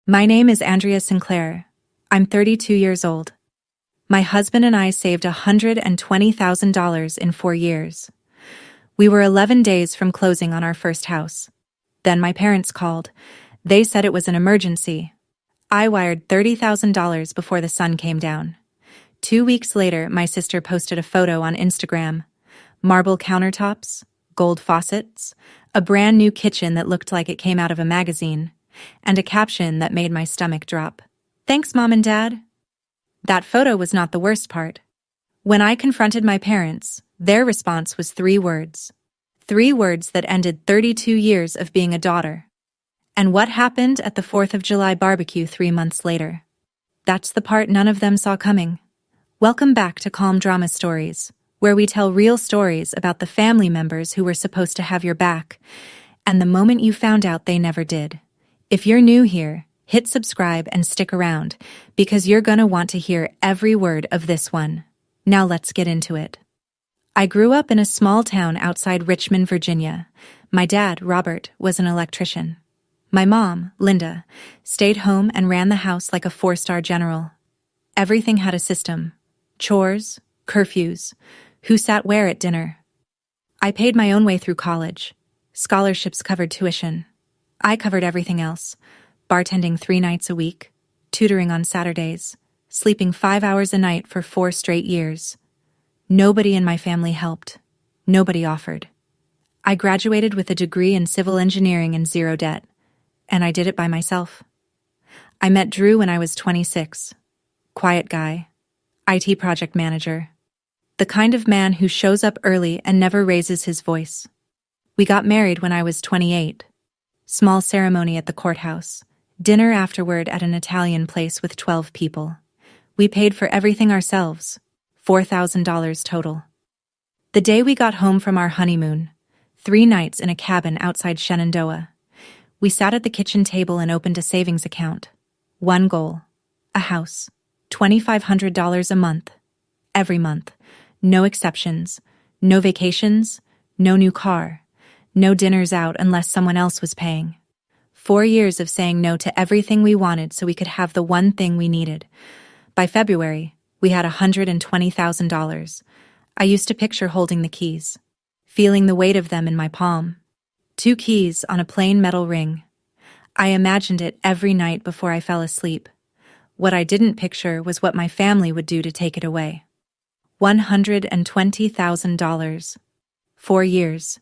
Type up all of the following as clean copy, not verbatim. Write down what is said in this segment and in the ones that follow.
My name is Andrea Sinclair. I'm 32 years old. My husband and I saved $120,000 in 4 years. We were 11 days from closing on our first house. Then my parents called. They said it was an emergency. I wired $30,000 before the sun came down. 2 weeks later, my sister posted a photo on Instagram. Marble countertops, gold faucets, a brand new kitchen that looked like it came out of a magazine, and a caption that made my stomach drop. "Thanks, Mom and Dad." That photo was not the worst part. When I confronted my parents, their response was 3 words. 3 words that ended 32 years of being a daughter. And what happened at the 4th of July barbecue 3 months later? That's the part none of them saw coming. Welcome back to Calm Drama Stories, where we tell real stories about the family members who were supposed to have your back, and the moment you found out they never did. If you're new here, hit subscribe and stick around, because you're gonna want to hear every word of this one. Now let's get into it. I grew up in a small town outside Richmond, Virginia. My dad, Robert, was an electrician. My mom, Linda, stayed home and ran the house like a 4-star general. Everything had a system. Chores, curfews, who sat where at dinner. I paid my own way through college. Scholarships covered tuition. I covered everything else. Bartending 3 nights a week, tutoring on Saturdays, sleeping 5 hours a night for 4 straight years. Nobody in my family helped. Nobody offered. I graduated with a degree in civil engineering and 0 debt, and I did it by myself. I met Drew when I was 26. Quiet guy, IT project manager. The kind of man who shows up early and never raises his voice. We got married when I was 28. Small ceremony at the courthouse. Dinner afterward at an Italian place with 12 people. We paid for everything ourselves. $4,000 total. The day we got home from our honeymoon, 3 nights in a cabin outside Shenandoah, we sat at the kitchen table and opened a savings account. One goal. A house. $2,500 a month. Every month. No exceptions. No vacations. No new car. No dinners out unless someone else was paying. 4 years of saying no to everything we wanted so we could have the one thing we needed. By February, we had $120,000. I used to picture holding the keys, feeling the weight of them in my palm. 2 keys on a plain metal ring. I imagined it every night before I fell asleep. What I didn't picture was what my family would do to take it away. $120,000. 4 years.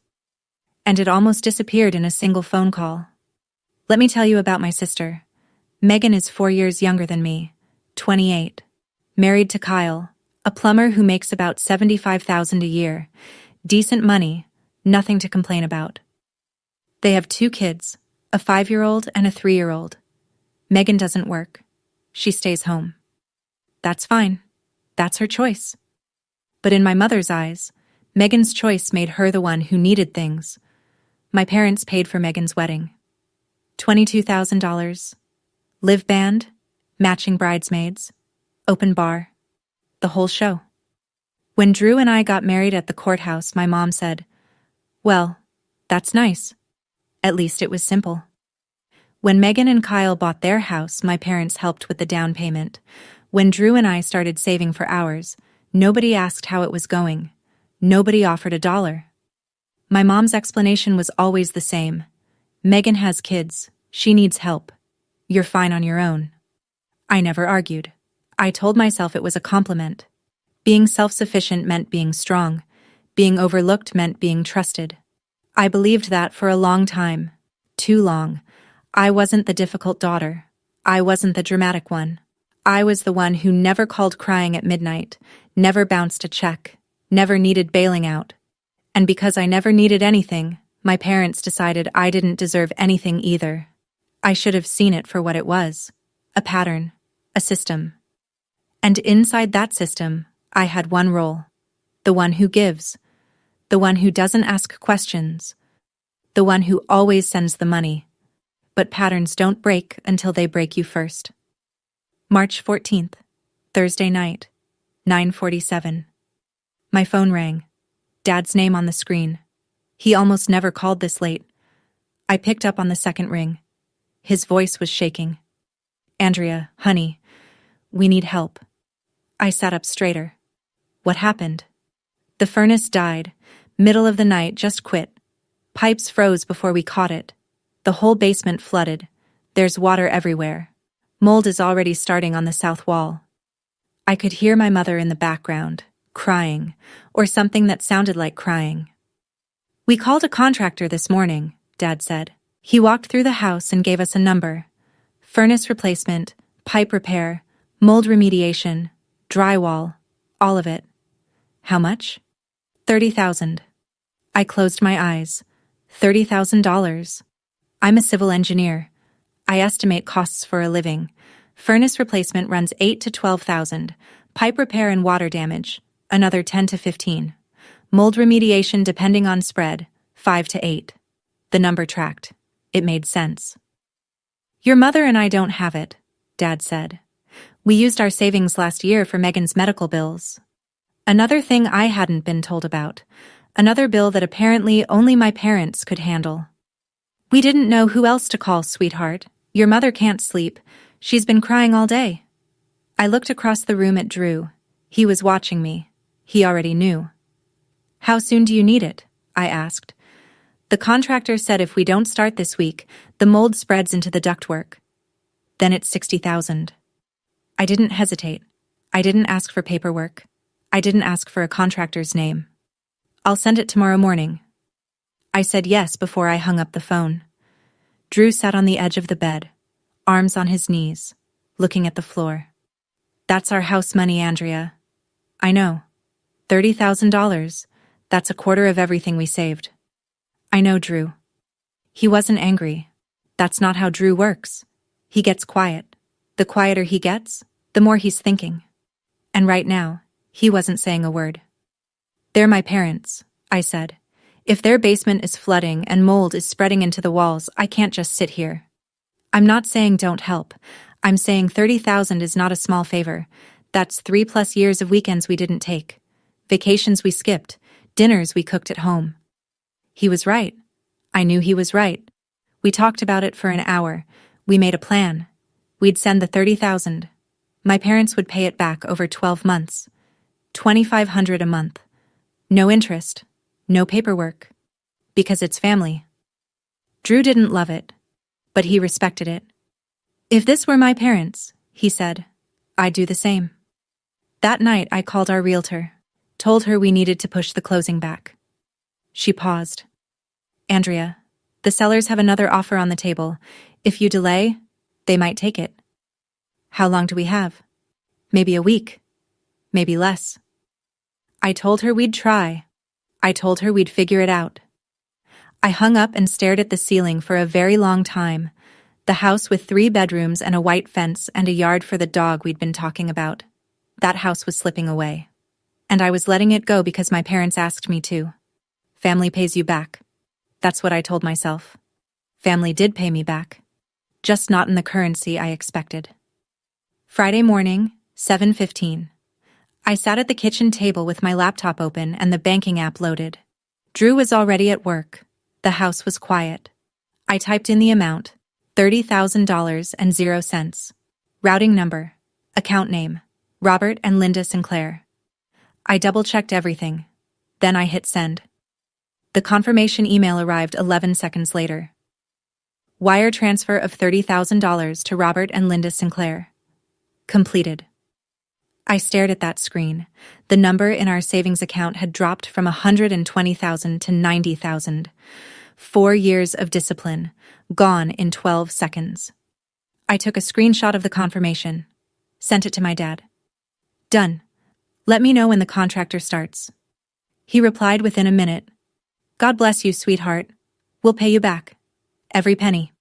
And it almost disappeared in a single phone call. Let me tell you about my sister. Megan is 4 years younger than me, 28. Married to Kyle, a plumber who makes about $75,000 a year. Decent money, nothing to complain about. They have 2 kids, a 5-year-old and a 3-year-old. Megan doesn't work. She stays home. That's fine. That's her choice. But in my mother's eyes, Megan's choice made her the one who needed things. My parents paid for Megan's wedding. $22,000. Live band, matching bridesmaids, open bar, the whole show. When Drew and I got married at the courthouse, my mom said, "Well, that's nice. At least it was simple." When Megan and Kyle bought their house, my parents helped with the down payment. When Drew and I started saving for ours, nobody asked how it was going. Nobody offered $1. My mom's explanation was always the same. Megan has kids. She needs help. You're fine on your own. I never argued. I told myself it was a compliment. Being self-sufficient meant being strong. Being overlooked meant being trusted. I believed that for a long time. Too long. I wasn't the difficult daughter. I wasn't the dramatic one. I was the one who never called crying at midnight, never bounced a check, never needed bailing out. And because I never needed anything, my parents decided I didn't deserve anything either. I should have seen it for what it was. A pattern. A system. And inside that system, I had one role. The one who gives. The one who doesn't ask questions. The one who always sends the money. But patterns don't break until they break you first. March 14th, Thursday night, 9:47. My phone rang. Dad's name on the screen. He almost never called this late. I picked up on the second ring. His voice was shaking. Andrea, honey, we need help. I sat up straighter. What happened? The furnace died. Middle of the night, just quit. Pipes froze before we caught it. The whole basement flooded. There's water everywhere. Mold is already starting on the south wall. I could hear my mother in the background, crying, or something that sounded like crying. We called a contractor this morning, Dad said. He walked through the house and gave us a number. Furnace replacement, pipe repair, mold remediation, drywall, all of it. How much? $30,000. I closed my eyes. $30,000. I'm a civil engineer. I estimate costs for a living. Furnace replacement runs $8,000 to $12,000. Pipe repair and water damage, another $10,000 to $15,000. Mold remediation, depending on spread, $5,000 to $8,000. The number tracked. It made sense. Your mother and I don't have it, Dad said. We used our savings last year for Megan's medical bills. Another thing I hadn't been told about. Another bill that apparently only my parents could handle. We didn't know who else to call, sweetheart. Your mother can't sleep. She's been crying all day. I looked across the room at Drew. He was watching me. He already knew. How soon do you need it? I asked. The contractor said if we don't start this week, the mold spreads into the ductwork. Then it's $60,000. I didn't hesitate. I didn't ask for paperwork. I didn't ask for a contractor's name. I'll send it tomorrow morning. I said yes before I hung up the phone. Drew sat on the edge of the bed, arms on his knees, looking at the floor. That's our house money, Andrea. I know. $30,000. That's a quarter of everything we saved. I know, Drew. He wasn't angry. That's not how Drew works. He gets quiet. The quieter he gets, the more he's thinking. And right now, he wasn't saying a word. They're my parents, I said. If their basement is flooding and mold is spreading into the walls, I can't just sit here. I'm not saying don't help. I'm saying $30,000 is not a small favor. That's 3+ years of weekends we didn't take. Vacations we skipped. Dinners we cooked at home. He was right. I knew he was right. We talked about it for an hour. We made a plan. We'd send the $30,000. My parents would pay it back over 12 months. $2,500 a month. No interest. No paperwork. Because it's family. Drew didn't love it, but he respected it. If this were my parents, he said, I'd do the same. That night I called our realtor, told her we needed to push the closing back. She paused. Andrea, the sellers have another offer on the table. If you delay, they might take it. How long do we have? Maybe a week. Maybe less. I told her we'd try. I told her we'd figure it out. I hung up and stared at the ceiling for a very long time. The house with 3 bedrooms and a white fence and a yard for the dog we'd been talking about. That house was slipping away. And I was letting it go because my parents asked me to. Family pays you back. That's what I told myself. Family did pay me back. Just not in the currency I expected. Friday morning, 7:15. I sat at the kitchen table with my laptop open and the banking app loaded. Drew was already at work. The house was quiet. I typed in the amount, $30,000.00. Routing number, account name, Robert and Linda Sinclair. I double-checked everything. Then I hit send. The confirmation email arrived 11 seconds later. Wire transfer of $30,000 to Robert and Linda Sinclair. Completed. I stared at that screen. The number in our savings account had dropped from $120,000 to $90,000. 4 years of discipline, gone in 12 seconds. I took a screenshot of the confirmation, sent it to my dad. Done. Let me know when the contractor starts. He replied within a minute. God bless you, sweetheart. We'll pay you back. Every penny.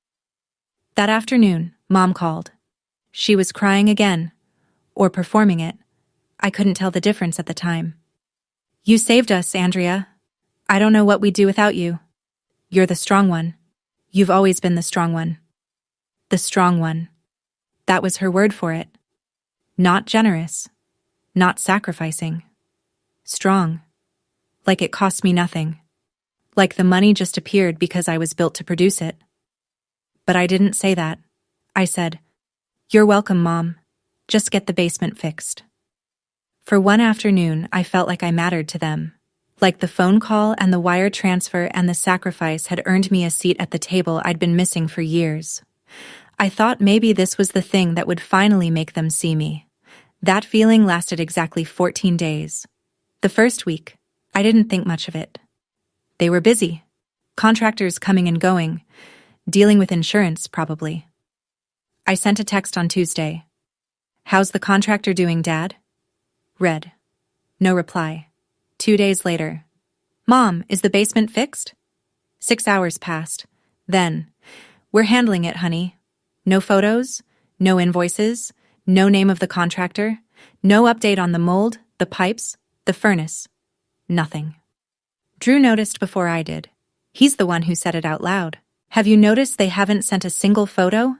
That afternoon, Mom called. She was crying again. Or performing it. I couldn't tell the difference at the time. You saved us, Andrea. I don't know what we'd do without you. You're the strong one. You've always been the strong one. The strong one. That was her word for it. Not generous. Not sacrificing. Strong. Like it cost me nothing. Like the money just appeared because I was built to produce it. But I didn't say that. I said, You're welcome, Mom. Just get the basement fixed. For one afternoon, I felt like I mattered to them. Like the phone call and the wire transfer and the sacrifice had earned me a seat at the table I'd been missing for years. I thought maybe this was the thing that would finally make them see me. That feeling lasted exactly 14 days. The first week, I didn't think much of it. They were busy. Contractors coming and going. Dealing with insurance, probably. I sent a text on Tuesday. How's the contractor doing, Dad? Read. No reply. 2 days later. Mom, is the basement fixed? 6 hours passed. Then, we're handling it, honey. No photos, no invoices, no name of the contractor, no update on the mold, the pipes, the furnace. Nothing. Drew noticed before I did. He's the one who said it out loud. Have you noticed they haven't sent a single photo?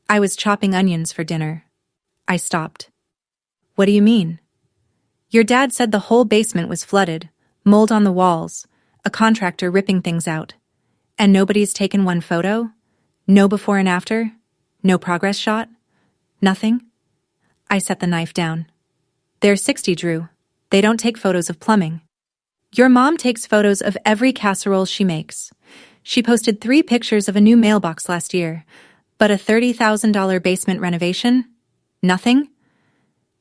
I was chopping onions for dinner. I stopped. What do you mean? Your dad said the whole basement was flooded, mold on the walls, a contractor ripping things out. And nobody's taken one photo? No before and after? No progress shot? Nothing? I set the knife down. They're 60, Drew. They don't take photos of plumbing. Your mom takes photos of every casserole she makes. She posted 3 pictures of a new mailbox last year, but a $30,000 basement renovation? Nothing?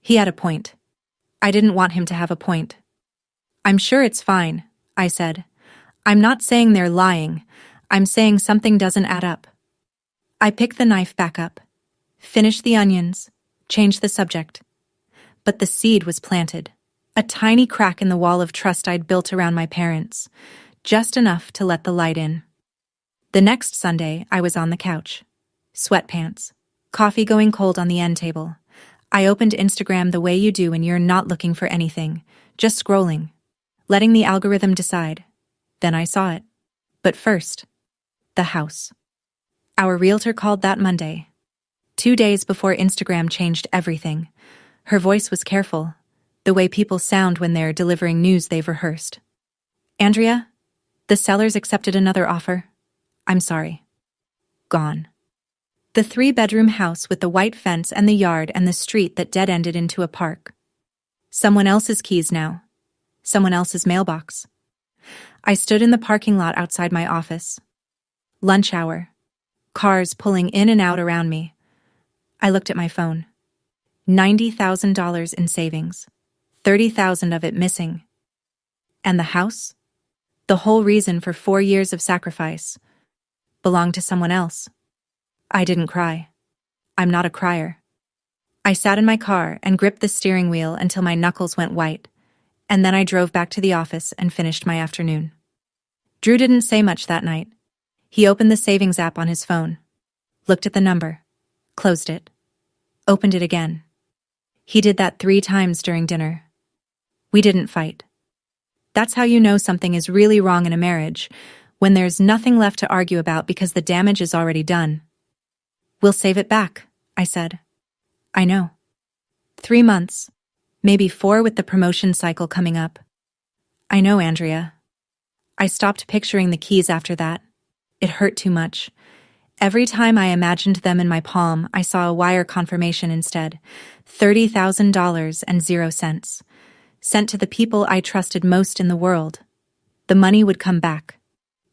He had a point. I didn't want him to have a point. I'm sure it's fine, I said. I'm not saying they're lying. I'm saying something doesn't add up. I picked the knife back up, finished the onions, changed the subject. But the seed was planted, a tiny crack in the wall of trust I'd built around my parents, just enough to let the light in. The next Sunday, I was on the couch. Sweatpants, coffee going cold on the end table. I opened Instagram the way you do when you're not looking for anything, just scrolling, letting the algorithm decide. Then I saw it. But first, the house. Our realtor called that Monday, 2 days before Instagram changed everything. Her voice was careful, the way people sound when they're delivering news they've rehearsed. Andrea, the sellers accepted another offer. I'm sorry. Gone. The 3-bedroom house with the white fence and the yard and the street that dead-ended into a park. Someone else's keys now. Someone else's mailbox. I stood in the parking lot outside my office. Lunch hour. Cars pulling in and out around me. I looked at my phone. $90,000 in savings. 30,000 of it missing. And the house? The whole reason for 4 years of sacrifice. Belonged to someone else. I didn't cry. I'm not a crier. I sat in my car and gripped the steering wheel until my knuckles went white, and then I drove back to the office and finished my afternoon. Drew didn't say much that night. He opened the savings app on his phone, looked at the number, closed it, opened it again. He did that 3 times during dinner. We didn't fight. That's how you know something is really wrong in a marriage, when there's nothing left to argue about because the damage is already done. We'll save it back, I said. I know. 3 months, maybe 4 with the promotion cycle coming up. I know, Andrea. I stopped picturing the keys after that. It hurt too much. Every time I imagined them in my palm, I saw a wire confirmation instead. $30,000 and 0 cents. Sent to the people I trusted most in the world. The money would come back.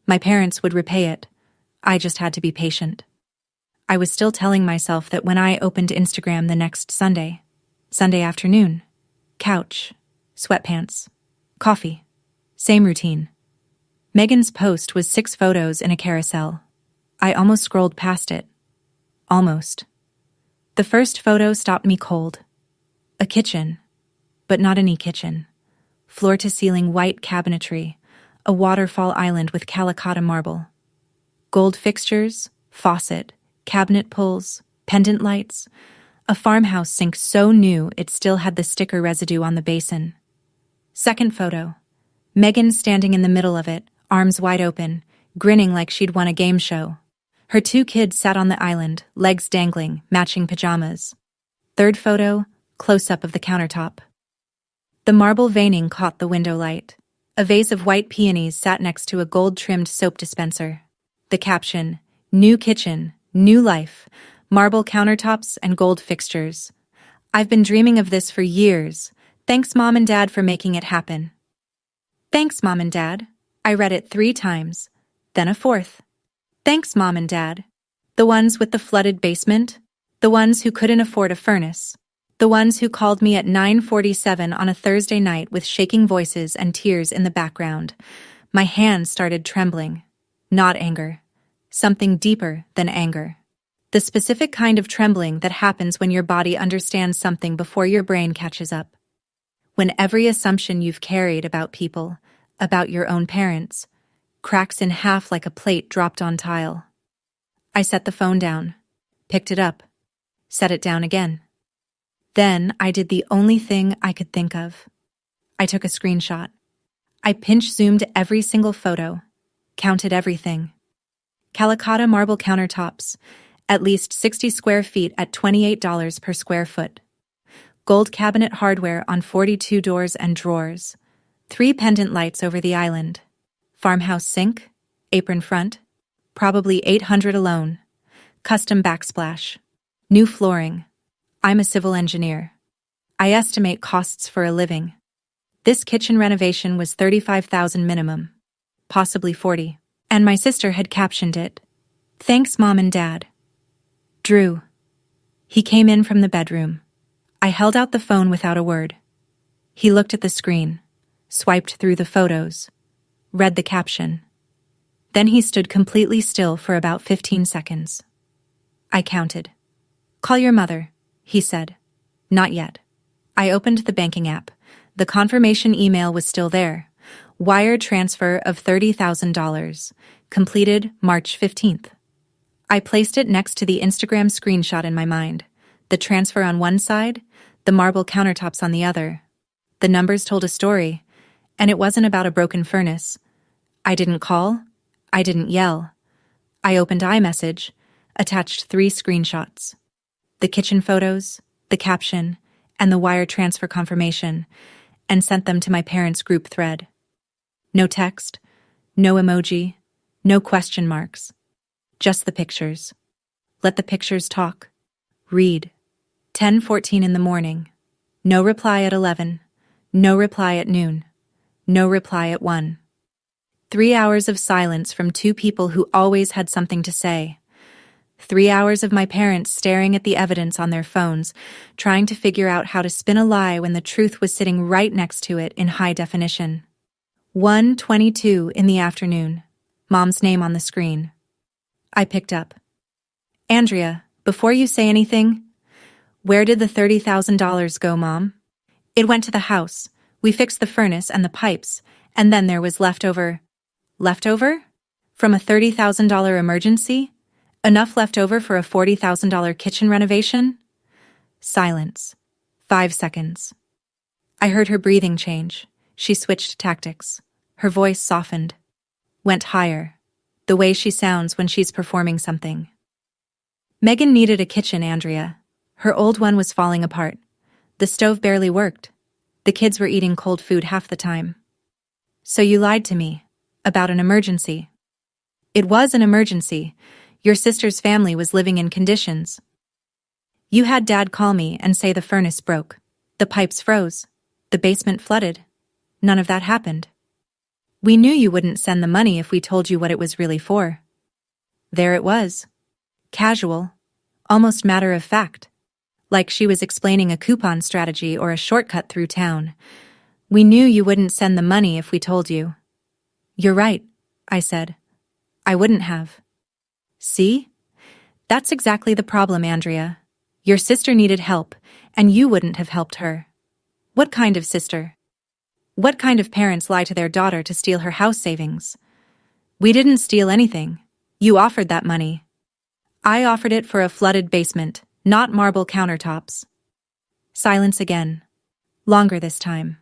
My parents would repay it. I just had to be patient. I was still telling myself that when I opened Instagram the next Sunday afternoon, couch, sweatpants, coffee, same routine. Megan's post was 6 photos in a carousel. I almost scrolled past it. Almost. The first photo stopped me cold. A kitchen, but not any kitchen. Floor-to-ceiling white cabinetry, a waterfall island with Calicotta marble. Gold fixtures, faucet, cabinet pulls, pendant lights. A farmhouse sink so new it still had the sticker residue on the basin. Second photo. Megan standing in the middle of it, arms wide open, grinning like she'd won a game show. Her 2 kids sat on the island, legs dangling, matching pajamas. Third photo, close-up of the countertop. The marble veining caught the window light. A vase of white peonies sat next to a gold-trimmed soap dispenser. The caption, "New kitchen, new life," Marble countertops and gold fixtures. I've been dreaming of this for years. Thanks, Mom and Dad, for making it happen. Thanks, Mom and Dad. I read it 3 times, then a 4th. Thanks, Mom and Dad. The ones with the flooded basement, the ones who couldn't afford a furnace, the ones who called me at 9:47 on a Thursday night with shaking voices and tears in the background. My hands started trembling. Not anger. Something deeper than anger. The specific kind of trembling that happens when your body understands something before your brain catches up. When every assumption you've carried about people, about your own parents, cracks in half like a plate dropped on tile. I set the phone down, picked it up, set it down again. Then I did the only thing I could think of. I took a screenshot. I pinch-zoomed every single photo, counted everything. Calicotta marble countertops, at least 60 square feet at $28 per square foot. Gold cabinet hardware on 42 doors and drawers. 3 pendant lights over the island. Farmhouse sink, apron front, probably $800 alone. Custom backsplash. New flooring. I'm a civil engineer. I estimate costs for a living. This kitchen renovation was $35,000 minimum, possibly $40. And my sister had captioned it, "Thanks, Mom and Dad." Drew. He came in from the bedroom. I held out the phone without a word. He looked at the screen, swiped through the photos, read the caption. Then he stood completely still for about 15 seconds. I counted. "Call your mother," he said. "Not yet." I opened the banking app. The confirmation email was still there. Wire transfer of $30,000, completed March 15th. I placed it next to the Instagram screenshot in my mind. The transfer on one side, the marble countertops on the other. The numbers told a story, and it wasn't about a broken furnace. I didn't call. I didn't yell. I opened iMessage, attached 3 screenshots. The kitchen photos, the caption, and the wire transfer confirmation, and sent them to my parents' group thread. No text, no emoji, no question marks. Just the pictures. Let the pictures talk. Read. 10:14 in the morning. No reply at 11. No reply at noon. No reply at 1. 3 hours of silence from 2 people who always had something to say. 3 hours of my parents staring at the evidence on their phones, trying to figure out how to spin a lie when the truth was sitting right next to it in high definition. 1:22 in the afternoon. Mom's name on the screen. I picked up. "Andrea, before you say anything, where did the $30,000 go, Mom?" "It went to the house. We fixed the furnace and the pipes, and then there was leftover." "Leftover? From a $30,000 emergency? Enough left over for a $40,000 kitchen renovation?" Silence. 5 seconds. I heard her breathing change. She switched tactics. Her voice softened. Went higher. The way she sounds when she's performing something. "Megan needed a kitchen, Andrea. Her old one was falling apart. The stove barely worked. The kids were eating cold food half the time. So you lied to me. About an emergency." "It was an emergency. Your sister's family was living in conditions. You had Dad call me and say the furnace broke. The pipes froze. The basement flooded. None of that happened. We knew you wouldn't send the money if we told you what it was really for." There it was. Casual. Almost matter of fact. Like she was explaining a coupon strategy or a shortcut through town. "We knew you wouldn't send the money if we told you." "You're right," I said. "I wouldn't have." "See? That's exactly the problem, Andrea. Your sister needed help, and you wouldn't have helped her." "What kind of sister? What kind of parents lie to their daughter to steal her house savings?" "We didn't steal anything. You offered that money." "I offered it for a flooded basement, not marble countertops." Silence again. Longer this time.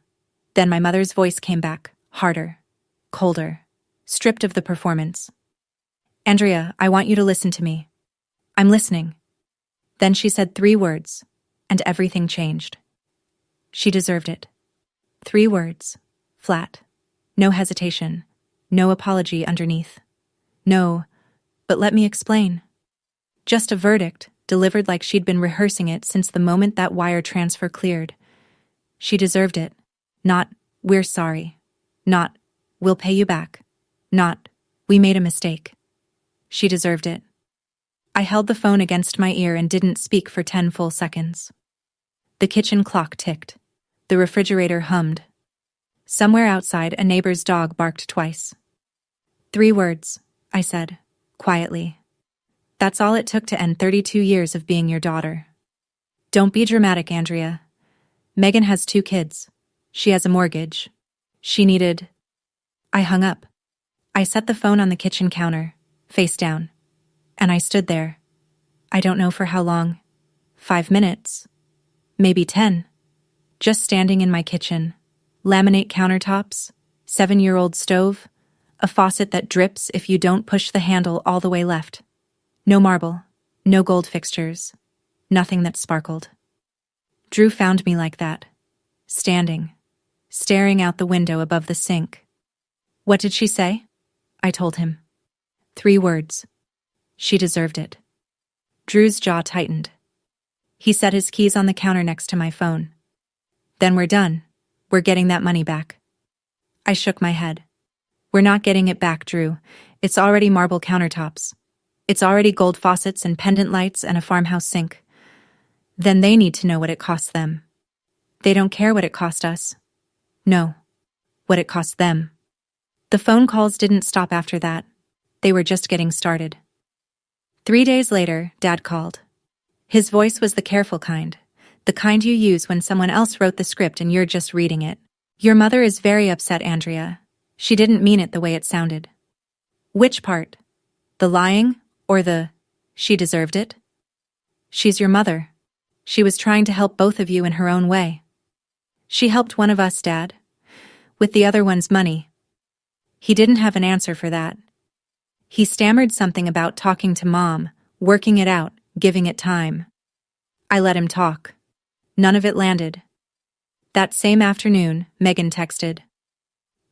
Then my mother's voice came back, harder, colder, stripped of the performance. "Andrea, I want you to listen to me." "I'm listening." Then she said 3 words, and everything changed. She deserved it. 3 words, flat, no hesitation, no apology underneath. No, but let me explain. Just a verdict, delivered like she'd been rehearsing it since the moment that wire transfer cleared. She deserved it. Not, "We're sorry." Not, "We'll pay you back." Not, "We made a mistake." She deserved it. I held the phone against my ear and didn't speak for 10 full seconds. The kitchen clock ticked. The refrigerator hummed. Somewhere outside, a neighbor's dog barked twice. 3 words, I said, quietly. That's all it took to end 32 years of being your daughter. Don't be dramatic, Andrea. Megan has 2 kids. She has a mortgage. She needed... I hung up. I set the phone on the kitchen counter, face down. And I stood there. I don't know for how long. 5 minutes. Maybe 10. Just standing in my kitchen. Laminate countertops, 7-year-old stove, a faucet that drips if you don't push the handle all the way left. No marble, no gold fixtures, nothing that sparkled. Drew found me like that, standing, staring out the window above the sink. What did she say? I told him. 3 words. She deserved it. Drew's jaw tightened. He set his keys on the counter next to my phone. Then we're done. We're getting that money back. I shook my head. We're not getting it back, Drew. It's already marble countertops. It's already gold faucets and pendant lights and a farmhouse sink. Then they need to know what it costs them. They don't care what it cost us. No, what it cost them. The phone calls didn't stop after that. They were just getting started. 3 days later, Dad called. His voice was the careful kind. The kind you use when someone else wrote the script and you're just reading it. Your mother is very upset, Andrea. She didn't mean it the way it sounded. Which part? The lying or the, she deserved it? She's your mother. She was trying to help both of you in her own way. She helped one of us, Dad, with the other one's money. He didn't have an answer for that. He stammered something about talking to Mom, working it out, giving it time. I let him talk. None of it landed. That same afternoon, Megan texted.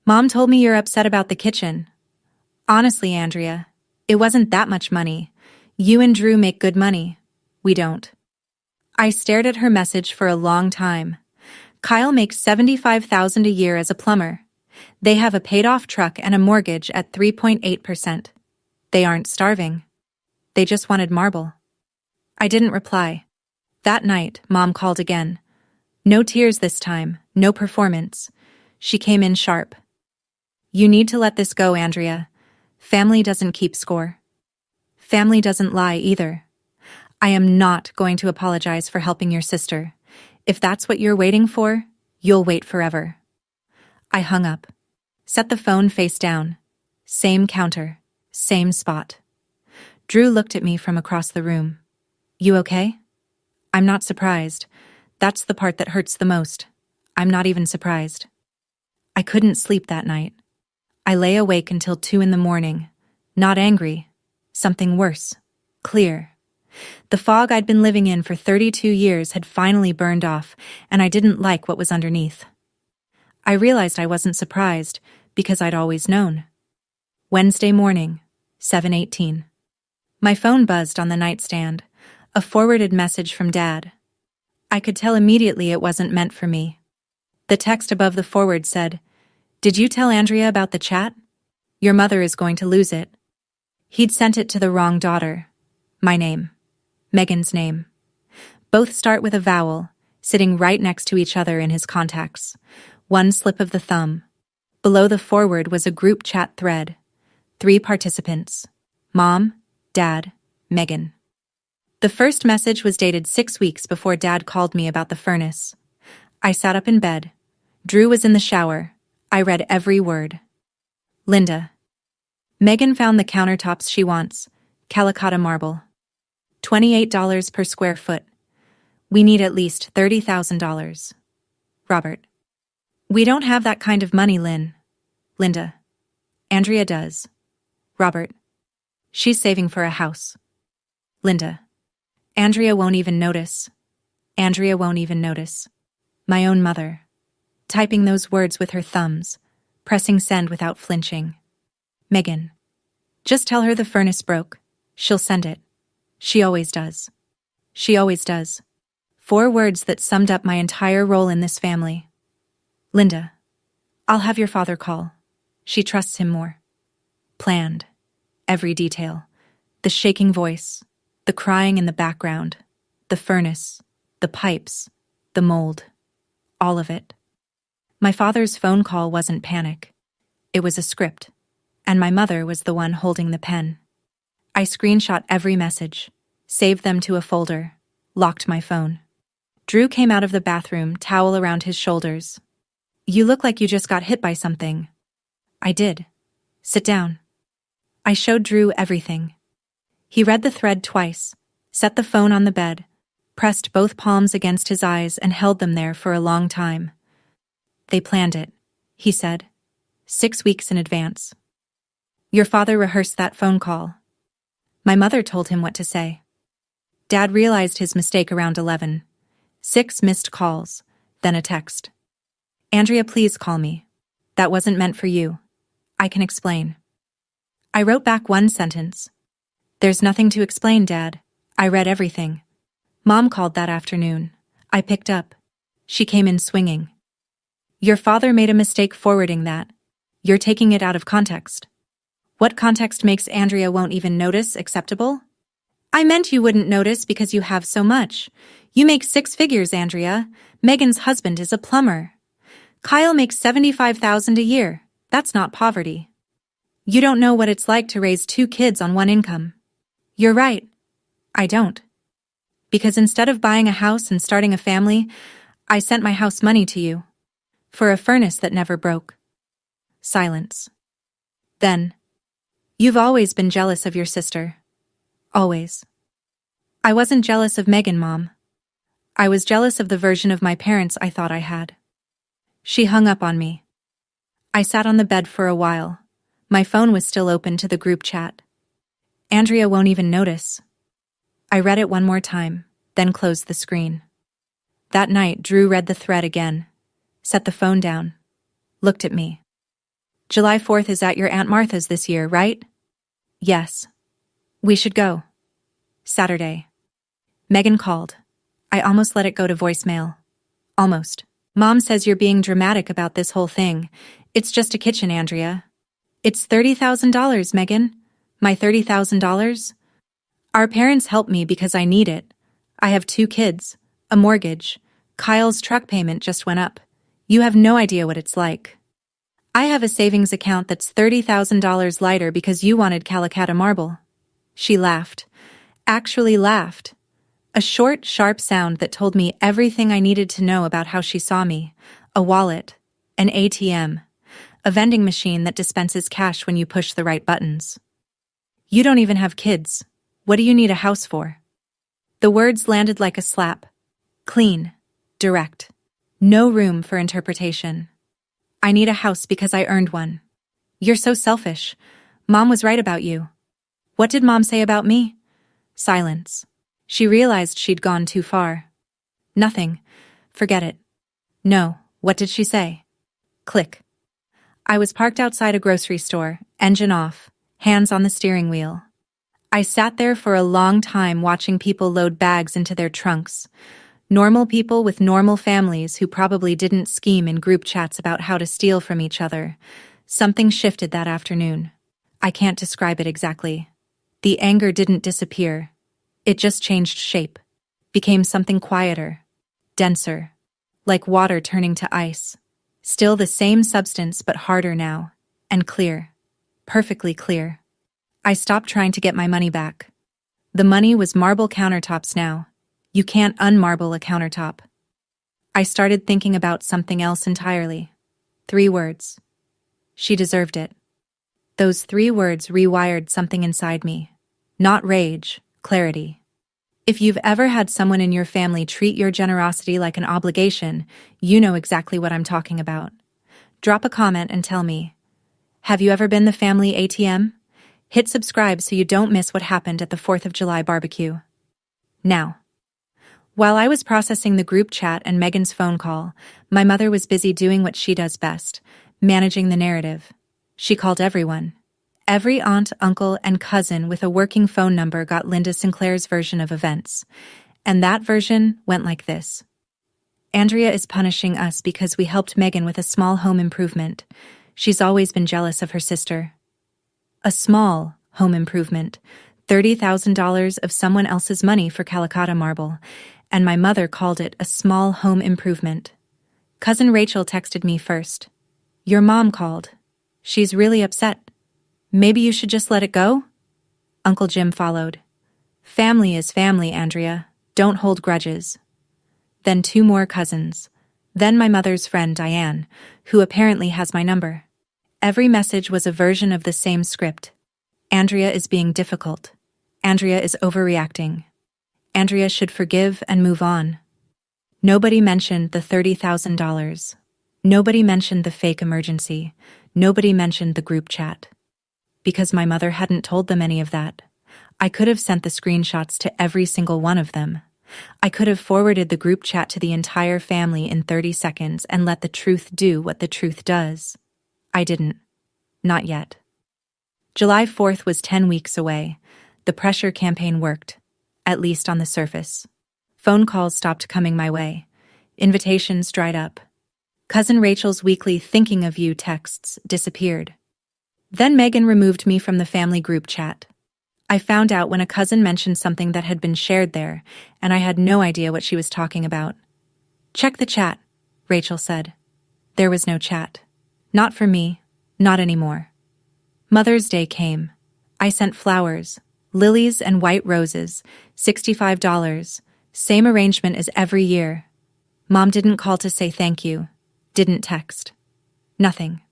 Mom told me you're upset about the kitchen. Honestly, Andrea, it wasn't that much money. You and Drew make good money. We don't. I stared at her message for a long time. Kyle makes $75,000 a year as a plumber. They have a paid-off truck and a mortgage at 3.8%. They aren't starving. They just wanted marble. I didn't reply. That night, Mom called again. No tears this time, no performance. She came in sharp. You need to let this go, Andrea. Family doesn't keep score. Family doesn't lie either. I am not going to apologize for helping your sister. If that's what you're waiting for, you'll wait forever. I hung up. Set the phone face down. Same counter. Same spot. Drew looked at me from across the room. You okay? I'm not surprised. That's the part that hurts the most. I'm not even surprised. I couldn't sleep that night. I lay awake until 2 a.m, not angry. Something worse. Clear. The fog I'd been living in for 32 years had finally burned off, and I didn't like what was underneath. I realized I wasn't surprised, because I'd always known. Wednesday morning, 7:18. My phone buzzed on the nightstand, a forwarded message from Dad. I could tell immediately it wasn't meant for me. The text above the forward said, Did you tell Andrea about the chat? Your mother is going to lose it. He'd sent it to the wrong daughter. My name. Megan's name. Both start with a vowel, sitting right next to each other in his contacts. One slip of the thumb. Below the forward was a group chat thread. 3 participants. Mom, Dad, Megan. The first message was dated 6 weeks before Dad called me about the furnace. I sat up in bed. Drew was in the shower. I read every word. Linda. Megan found the countertops she wants. Calicotta marble. $28 per square foot. We need at least $30,000. Robert. We don't have that kind of money, Lynn. Linda. Andrea does. Robert. She's saving for a house. Linda. Andrea won't even notice. Andrea won't even notice. My own mother. Typing those words with her thumbs, pressing send without flinching. Megan. Just tell her the furnace broke. She'll send it. She always does. She always does. 4 words that summed up my entire role in this family. Linda, I'll have your father call. She trusts him more. Planned. Every detail. The shaking voice, the crying in the background, the furnace, the pipes, the mold. All of it. My father's phone call wasn't panic. It was a script, and my mother was the one holding the pen. I screenshot every message, saved them to a folder, locked my phone. Drew came out of the bathroom, towel around his shoulders. You look like you just got hit by something. I did. Sit down. I showed Drew everything. He read the thread twice, set the phone on the bed, pressed both palms against his eyes and held them there for a long time. They planned it, he said. 6 weeks in advance. Your father rehearsed that phone call. My mother told him what to say. Dad realized his mistake around 11. 6 missed calls, then a text. Andrea, please call me. That wasn't meant for you. I can explain. I wrote back one sentence. There's nothing to explain, Dad. I read everything. Mom called that afternoon. I picked up. She came in swinging. Your father made a mistake forwarding that. You're taking it out of context. What context makes Andrea won't even notice acceptable? I meant you wouldn't notice because you have so much. You make 6 figures, Andrea. Megan's husband is a plumber. Kyle makes $75,000 a year. That's not poverty. You don't know what it's like to raise 2 kids on one income. You're right. I don't. Because instead of buying a house and starting a family, I sent my house money to you. For a furnace that never broke. Silence. Then, you've always been jealous of your sister. Always. I wasn't jealous of Megan, Mom. I was jealous of the version of my parents I thought I had. She hung up on me. I sat on the bed for a while. My phone was still open to the group chat. Andrea won't even notice. I read it one more time, then closed the screen. That night, Drew read the thread again, set the phone down, looked at me. July 4th is at your Aunt Martha's this year, right? Yes. We should go. Saturday. Megan called. I almost let it go to voicemail. Almost. Mom says you're being dramatic about this whole thing. It's just a kitchen, Andrea. It's $30,000, Megan. My $30,000? Our parents help me because I need it. I have 2 kids, a mortgage. Kyle's truck payment just went up. You have no idea what it's like. I have a savings account that's $30,000 lighter because you wanted Calicut marble. She laughed. Actually laughed. A short, sharp sound that told me everything I needed to know about how she saw me. A wallet. An ATM. A vending machine that dispenses cash when you push the right buttons. You don't even have kids. What do you need a house for? The words landed like a slap. Clean. Direct. No room for interpretation. I need a house because I earned one. You're so selfish. Mom was right about you. What did Mom say about me? Silence. She realized she'd gone too far. Nothing. Forget it. No, what did she say? Click. I was parked outside a grocery store, engine off, hands on the steering wheel. I sat there for a long time watching people load bags into their trunks. Normal people with normal families who probably didn't scheme in group chats about how to steal from each other. Something shifted that afternoon. I can't describe it exactly. The anger didn't disappear. It just changed shape. Became something quieter. Denser. Like water turning to ice. Still the same substance but harder now. And clear. Perfectly clear. I stopped trying to get my money back. The money was marble countertops now. You can't unmarble a countertop. I started thinking about something else entirely. 3 words. She deserved it. Those 3 words rewired something inside me. Not rage, clarity. If you've ever had someone in your family treat your generosity like an obligation, you know exactly what I'm talking about. Drop a comment and tell me. Have you ever been the family ATM? Hit subscribe so you don't miss what happened at the 4th of July barbecue. Now. While I was processing the group chat and Megan's phone call, my mother was busy doing what she does best, managing the narrative. She called everyone. Every aunt, uncle, and cousin with a working phone number got Linda Sinclair's version of events. And that version went like this. Andrea is punishing us because we helped Megan with a small home improvement. She's always been jealous of her sister. A small home improvement, $30,000 of someone else's money for Calicut marble, and my mother called it a small home improvement. Cousin Rachel texted me first. Your mom called. She's really upset. Maybe you should just let it go? Uncle Jim followed. Family is family, Andrea. Don't hold grudges. Then 2 more cousins. Then my mother's friend Diane, who apparently has my number. Every message was a version of the same script. Andrea is being difficult. Andrea is overreacting. Andrea should forgive and move on. Nobody mentioned the $30,000. Nobody mentioned the fake emergency. Nobody mentioned the group chat. Because my mother hadn't told them any of that. I could have sent the screenshots to every single one of them. I could have forwarded the group chat to the entire family in 30 seconds and let the truth do what the truth does. I didn't. Not yet. July 4th was 10 weeks away. The pressure campaign worked, at least on the surface. Phone calls stopped coming my way. Invitations dried up. Cousin Rachel's weekly thinking of you texts disappeared. Then Megan removed me from the family group chat. I found out when a cousin mentioned something that had been shared there, and I had no idea what she was talking about. Check the chat, Rachel said. There was no chat. Not for me, not anymore. Mother's Day came. I sent flowers, lilies and white roses, $65, same arrangement as every year. Mom didn't call to say thank you, didn't text. Nothing.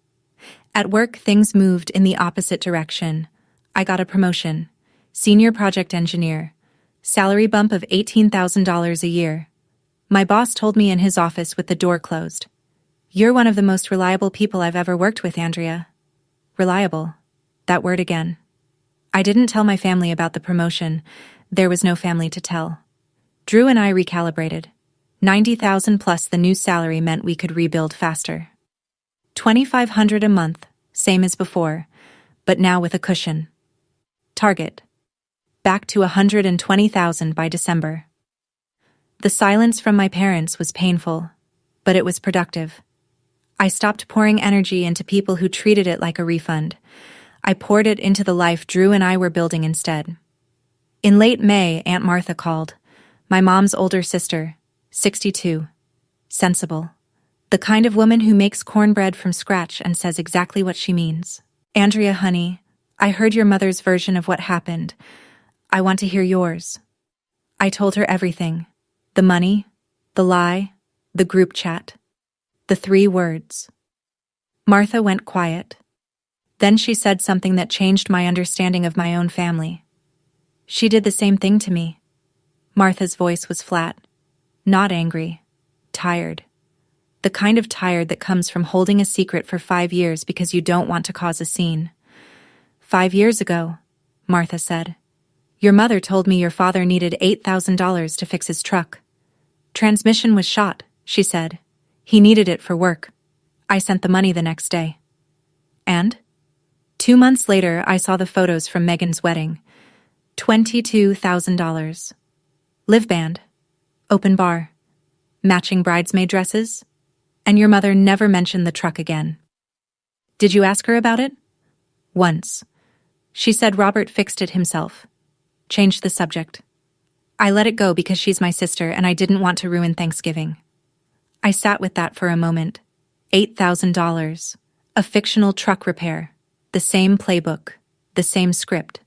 At work, things moved in the opposite direction. I got a promotion. Senior project engineer. Salary bump of $18,000 a year. My boss told me in his office with the door closed. You're one of the most reliable people I've ever worked with, Andrea. Reliable. That word again. I didn't tell my family about the promotion. There was no family to tell. Drew and I recalibrated. $90,000 plus the new salary meant we could rebuild faster. $2,500 a month, same as before, but now with a cushion. Target. Back to $120,000 by December. The silence from my parents was painful, but it was productive. I stopped pouring energy into people who treated it like a refund. I poured it into the life Drew and I were building instead. In late May, Aunt Martha called. My mom's older sister, 62. Sensible. The kind of woman who makes cornbread from scratch and says exactly what she means. Andrea, honey, I heard your mother's version of what happened. I want to hear yours. I told her everything. The money, the lie, the group chat. The 3 words. Martha went quiet. Then she said something that changed my understanding of my own family. She did the same thing to me. Martha's voice was flat. Not angry. Tired. The kind of tired that comes from holding a secret for 5 years because you don't want to cause a scene. 5 years ago, Martha said. Your mother told me your father needed $8,000 to fix his truck. Transmission was shot, she said. He needed it for work. I sent the money the next day. And? 2 months later, I saw the photos from Megan's wedding. $22,000. Live band. Open bar. Matching bridesmaid dresses. And your mother never mentioned the truck again. Did you ask her about it? Once. She said Robert fixed it himself. Changed the subject. I let it go because she's my sister and I didn't want to ruin Thanksgiving. I sat with that for a moment. $8,000. A fictional truck repair. The same playbook. The same script.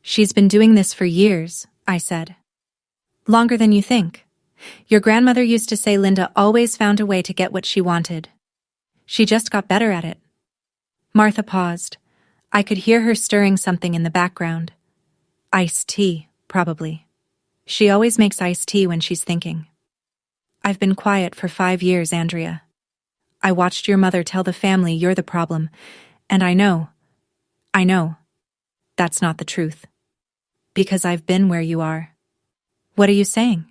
She's been doing this for years, I said. Longer than you think. Your grandmother used to say Linda always found a way to get what she wanted. She just got better at it. Martha paused. I could hear her stirring something in the background. Iced tea, probably. She always makes iced tea when she's thinking. I've been quiet for 5 years, Andrea. I watched your mother tell the family you're the problem, and I know, that's not the truth. Because I've been where you are. What are you saying?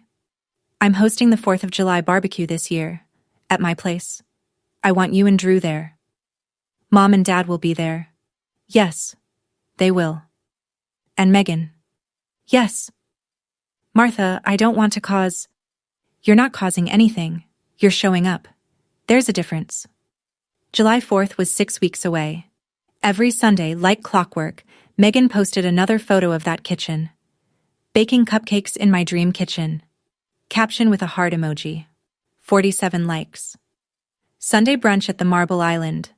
I'm hosting the 4th of July barbecue this year, at my place. I want you and Drew there. Mom and Dad will be there. Yes, they will. And Megan. Yes. Martha, I don't want to cause. You're not causing anything. You're showing up. There's a difference. July 4th was 6 weeks away. Every Sunday, like clockwork, Megan posted another photo of that kitchen. Baking cupcakes in my dream kitchen. Caption with a heart emoji. 47 likes. Sunday brunch at the Marble Island.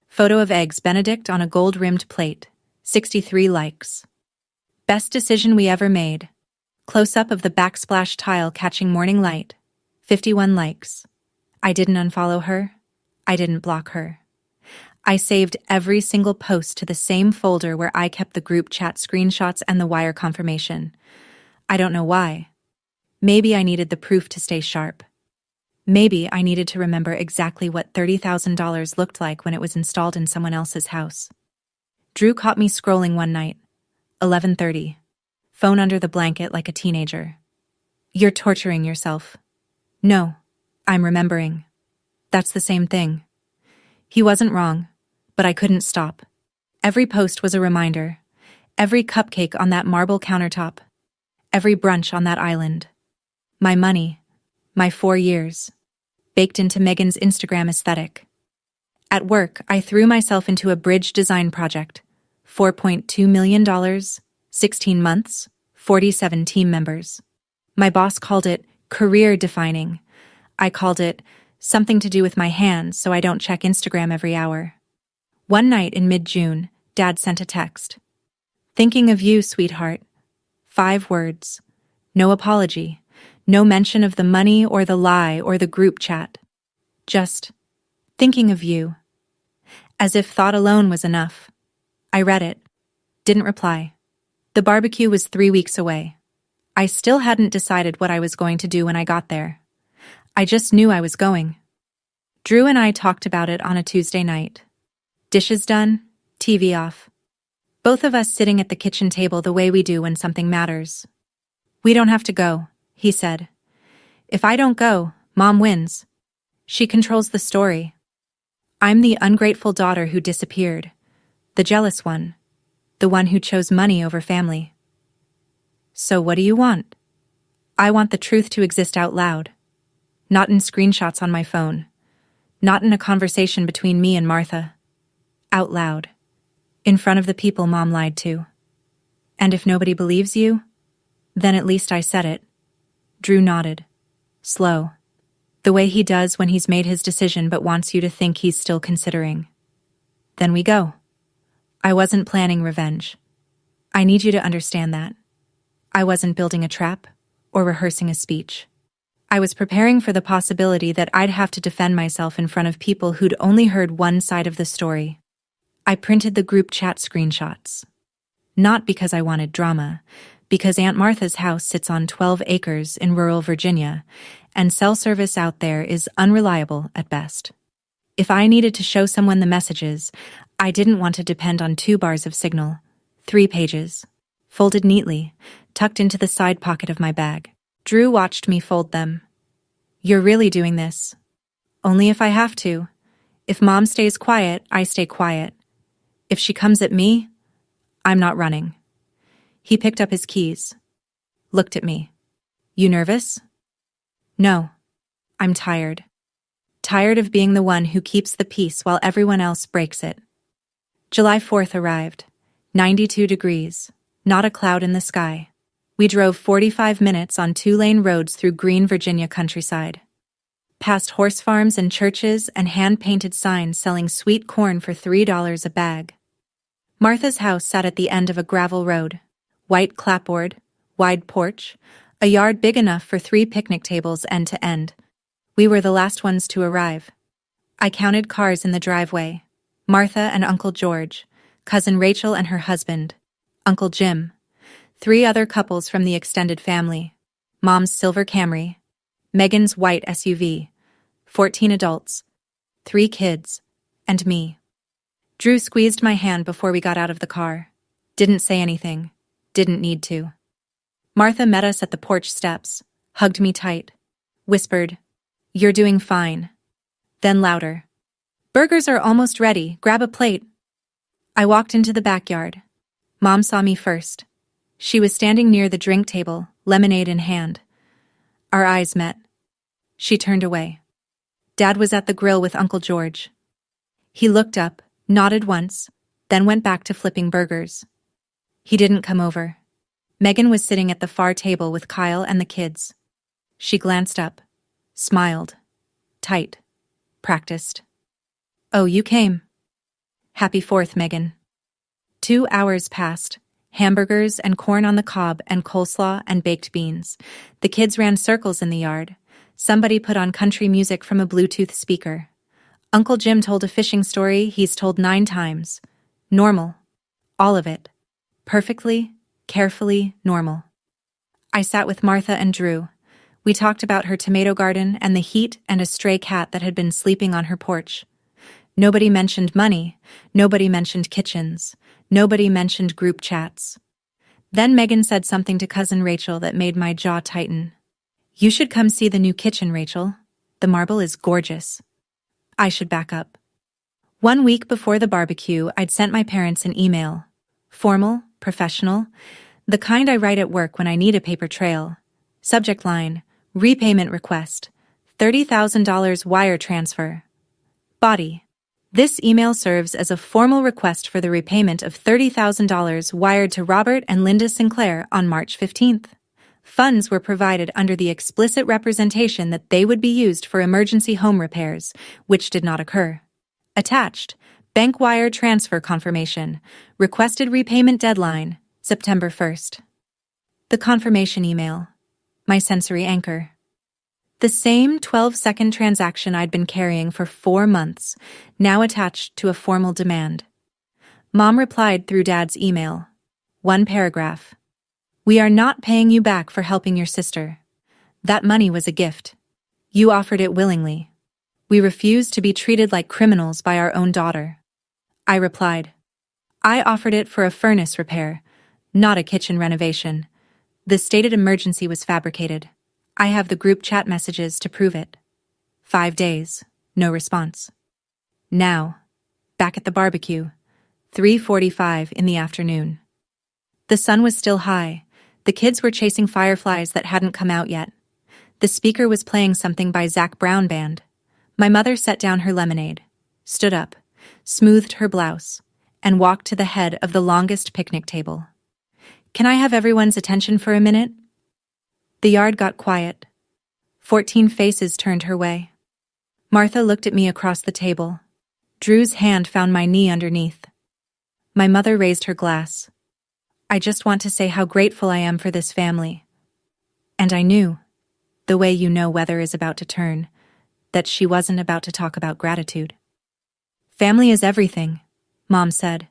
Photo of eggs Benedict on a gold-rimmed plate. 63 likes. Best decision we ever made. Close-up of the backsplash tile catching morning light. 51 likes. I didn't unfollow her. I didn't block her. I saved every single post to the same folder where I kept the group chat screenshots and the wire confirmation. I don't know why. Maybe I needed the proof to stay sharp. Maybe I needed to remember exactly what $30,000 looked like when it was installed in someone else's house. Drew caught me scrolling one night. 11:30. Phone under the blanket like a teenager. You're torturing yourself. No, I'm remembering. That's the same thing. He wasn't wrong, but I couldn't stop. Every post was a reminder. Every cupcake on that marble countertop. Every brunch on that island. My money. My 4 years. Baked into Megan's Instagram aesthetic. At work, I threw myself into a bridge design project. $4.2 million, 16 months, 47 team members. My boss called it career-defining. I called it something to do with my hands so I don't check Instagram every hour. One night in mid-June, Dad sent a text. Thinking of you, sweetheart. 5 words. No apology. No mention of the money or the lie or the group chat. Just thinking of you. As if thought alone was enough. I read it. Didn't reply. The barbecue was 3 weeks away. I still hadn't decided what I was going to do when I got there. I just knew I was going. Drew and I talked about it on a Tuesday night. Dishes done, TV off. Both of us sitting at the kitchen table the way we do when something matters. We don't have to go, he said. If I don't go, Mom wins. She controls the story. I'm the ungrateful daughter who disappeared. The jealous one. The one who chose money over family. So what do you want? I want the truth to exist out loud. Not in screenshots on my phone. Not in a conversation between me and Martha. Out loud. In front of the people Mom lied to. And if nobody believes you, then at least I said it. Drew nodded. Slow. The way he does when he's made his decision but wants you to think he's still considering. Then we go. I wasn't planning revenge. I need you to understand that. I wasn't building a trap or rehearsing a speech. I was preparing for the possibility that I'd have to defend myself in front of people who'd only heard one side of the story. I printed the group chat screenshots. Not because I wanted drama, because Aunt Martha's house sits on 12 acres in rural Virginia, and cell service out there is unreliable at best. If I needed to show someone the messages, I didn't want to depend on 2 bars of signal, 3 pages, folded neatly, tucked into the side pocket of my bag. Drew watched me fold them. You're really doing this. Only if I have to. If Mom stays quiet, I stay quiet. If she comes at me, I'm not running. He picked up his keys. Looked at me. You nervous? No. I'm tired. Tired of being the one who keeps the peace while everyone else breaks it. July 4th arrived. 92 degrees. Not a cloud in the sky. We drove 45 minutes on 2-lane roads through green Virginia countryside. Past horse farms and churches and hand-painted signs selling sweet corn for $3 a bag. Martha's house sat at the end of a gravel road. White clapboard, wide porch, a yard big enough for 3 picnic tables end to end. We were the last ones to arrive. I counted cars in the driveway. Martha and Uncle George, Cousin Rachel and her husband, Uncle Jim, 3 other couples from the extended family, Mom's silver Camry, Megan's white SUV, 14 adults, 3 kids, and me. Drew squeezed my hand before we got out of the car. Didn't say anything. Didn't need to. Martha met us at the porch steps, hugged me tight, whispered, "You're doing fine." Then louder, "Burgers are almost ready. Grab a plate." I walked into the backyard. Mom saw me first. She was standing near the drink table, lemonade in hand. Our eyes met. She turned away. Dad was at the grill with Uncle George. He looked up, nodded once, then went back to flipping burgers. He didn't come over. Megan was sitting at the far table with Kyle and the kids. She glanced up, smiled. Tight. Practiced. "Oh, you came. Happy 4th, Megan." 2 hours passed. Hamburgers and corn on the cob and coleslaw and baked beans. The kids ran circles in the yard. Somebody put on country music from a Bluetooth speaker. Uncle Jim told a fishing story he's told 9 times. Normal. All of it. Perfectly, carefully normal. I sat with Martha and Drew. We talked about her tomato garden and the heat and a stray cat that had been sleeping on her porch. Nobody mentioned money. Nobody mentioned kitchens. Nobody mentioned group chats. Then Megan said something to Cousin Rachel that made my jaw tighten. "You should come see the new kitchen, Rachel. The marble is gorgeous." I should back up. 1 week before the barbecue, I'd sent my parents an email. Formal, professional, the kind I write at work when I need a paper trail. Subject line, repayment request, $30,000 wire transfer. Body. This email serves as a formal request for the repayment of $30,000 wired to Robert and Linda Sinclair on March 15th. Funds were provided under the explicit representation that they would be used for emergency home repairs, which did not occur. Attached, bank wire transfer confirmation, requested repayment deadline, September 1st. The confirmation email. My sensory anchor. The same 12-second transaction I'd been carrying for 4 months, now attached to a formal demand. Mom replied through Dad's email. 1 paragraph. "We are not paying you back for helping your sister. That money was a gift. You offered it willingly. We refuse to be treated like criminals by our own daughter." I replied, "I offered it for a furnace repair, not a kitchen renovation. The stated emergency was fabricated. I have the group chat messages to prove it." 5 days, no response. Now, back at the barbecue, 3:45 in the afternoon. The sun was still high. The kids were chasing fireflies that hadn't come out yet. The speaker was playing something by Zac Brown Band. My mother set down her lemonade, stood up, smoothed her blouse, and walked to the head of the longest picnic table. "Can I have everyone's attention for a minute?" The yard got quiet. 14 faces turned her way. Martha looked at me across the table. Drew's hand found my knee underneath. My mother raised her glass. "I just want to say how grateful I am for this family." And I knew, the way you know weather is about to turn, that she wasn't about to talk about gratitude. "Family is everything," Mom said.